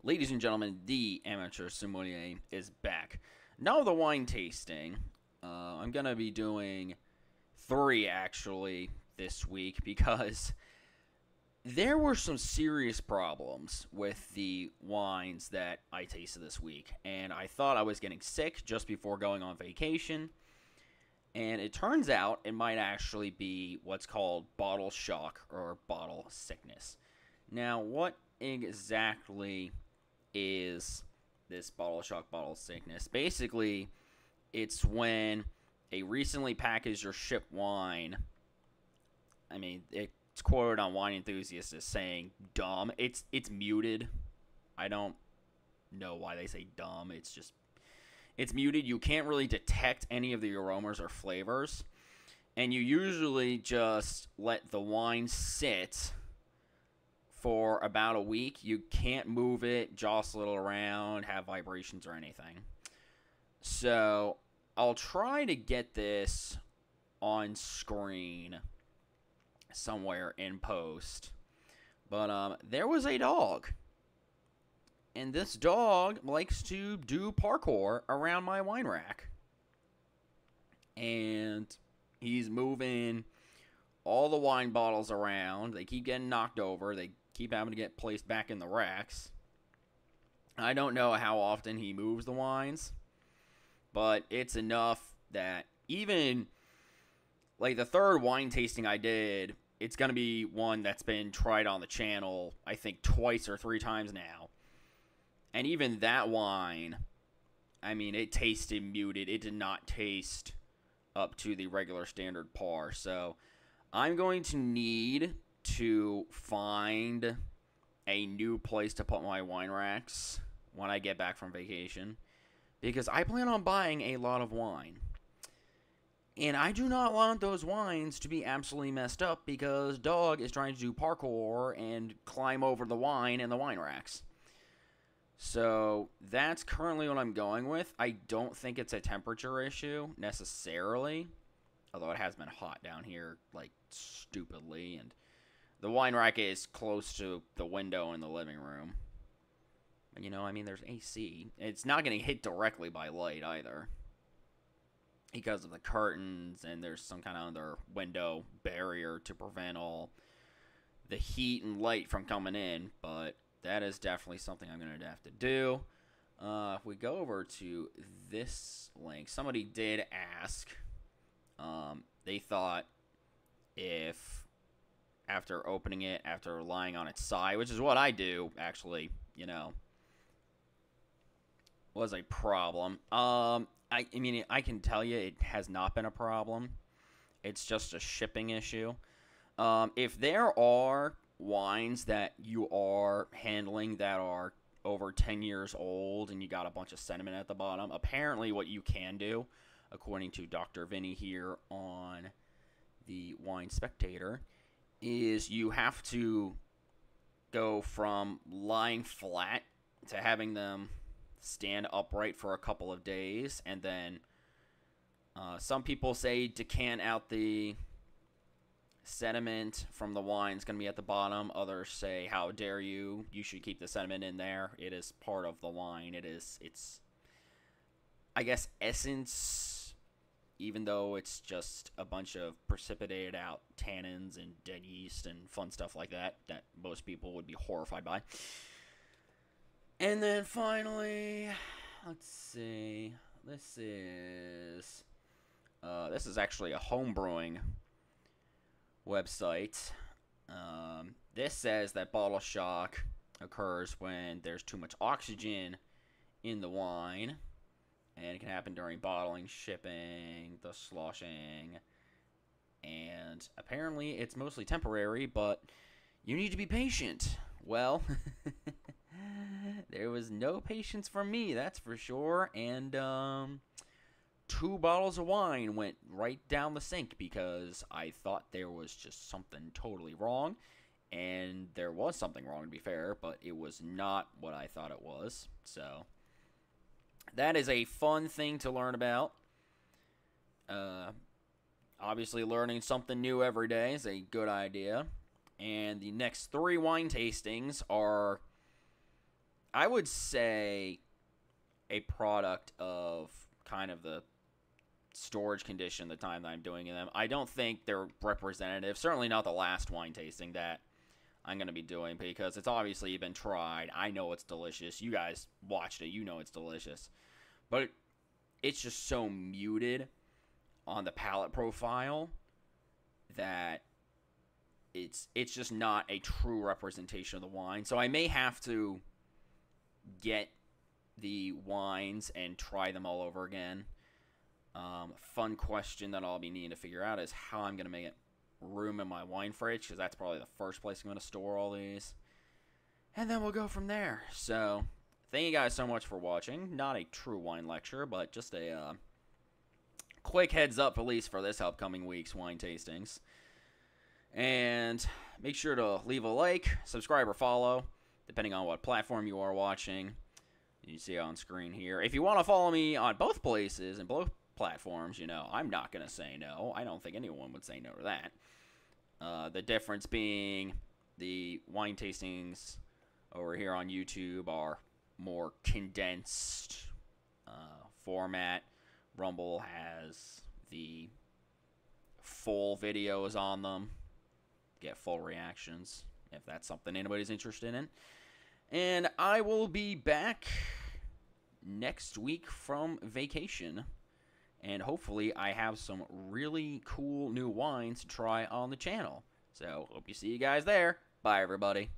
Ladies and gentlemen, the amateur sommelier is back. Now the wine tasting. I'm gonna be doing three actually this week because there were some serious problems with the wines that I tasted this week, and I thought I was getting sick just before going on vacation. And it turns out it might actually be what's called bottle shock or bottle sickness. Now, what exactly is this bottle shock, bottle sickness? Basically, it's when a recently packaged or shipped wine, I mean, it's quoted on Wine Enthusiast as saying dumb. It's muted. I don't know why they say dumb. It's muted. You can't really detect any of the aromas or flavors. And you usually just let the wine sit for about a week. You can't move it, jostle it around, have vibrations or anything. So I'll try to get this on screen somewhere in post. But there was a dog. And this dog likes to do parkour around my wine rack. And he's moving all the wine bottles around. They keep getting knocked over. They keep having to get placed back in the racks. I don't know how often he moves the wines, but it's enough that even like the third wine tasting I did, it's going to be one that's been tried on the channel, I think twice or three times now. And even that wine, I mean, it tasted muted. It did not taste up to the regular standard par. So I'm going to need to find a new place to put my wine racks when I get back from vacation, because I plan on buying a lot of wine. And I do not want those wines to be absolutely messed up because dog is trying to do parkour and climb over the wine in the wine racks. So that's currently what I'm going with. I don't think it's a temperature issue necessarily, although it has been hot down here like stupidly, and the wine rack is close to the window in the living room. You know, I mean, there's AC. It's not getting hit directly by light either, because of the curtains, and there's some kind of other window barrier to prevent all the heat and light from coming in. But that is definitely something I'm going to have to do. If we go over to this link, somebody did ask. They thought if after opening it, after lying on its side, which is what I do, actually, was a problem. I mean, I can tell you it has not been a problem. It's just a shipping issue. If there are wines that you are handling that are over 10 years old and you got a bunch of sediment at the bottom, apparently what you can do, according to Dr. Vinny here on the Wine Spectator, is you have to go from lying flat to having them stand upright for a couple of days, and then some people say decant out the sediment from the wine is going to be at the bottom. Others say, how dare you, you should keep the sediment in there. It is part of the wine. It's I guess essence, even though it's just a bunch of precipitated out tannins and dead yeast and fun stuff like that most people would be horrified by. And then finally, let's see, this is actually a home brewing website. This says that bottle shock occurs when there's too much oxygen in the wine, and it can happen during bottling, shipping, the sloshing, and apparently it's mostly temporary, but you need to be patient. Well, there was no patience from me, that's for sure, and 2 bottles of wine went right down the sink because I thought there was just something totally wrong, and there was something wrong, to be fair, but it was not what I thought it was. So that is a fun thing to learn about. Obviously, learning something new every day is a good idea. And the next 3 wine tastings are I would say a product of kind of the storage condition the time that I'm doing them. I don't think they're representative. Certainly not the last wine tasting that I'm going to be doing, because it's obviously been tried. I know it's delicious. You guys watched it. You know it's delicious. But it's just so muted on the palate profile that it's just not a true representation of the wine. So I may have to get the wines and try them all over again. Fun question that I'll be needing to figure out is how I'm going to make it room in my wine fridge, because that's probably the first place I'm going to store all these. And then we'll go from there. So, thank you guys so much for watching. Not a true wine lecture, but just a quick heads up, at least for this upcoming week's wine tastings. And make sure to leave a like, subscribe, or follow, depending on what platform you are watching. You see on screen here. If you want to follow me on both places and both platforms, you know, I'm not going to say no. I don't think anyone would say no to that. The difference being the wine tastings over here on YouTube are more condensed format. Rumble has the full videos on them. Get full reactions if that's something anybody's interested in. And I will be back next week from vacation. And hopefully I have some really cool new wines to try on the channel. So, hope you see you guys there. Bye, everybody.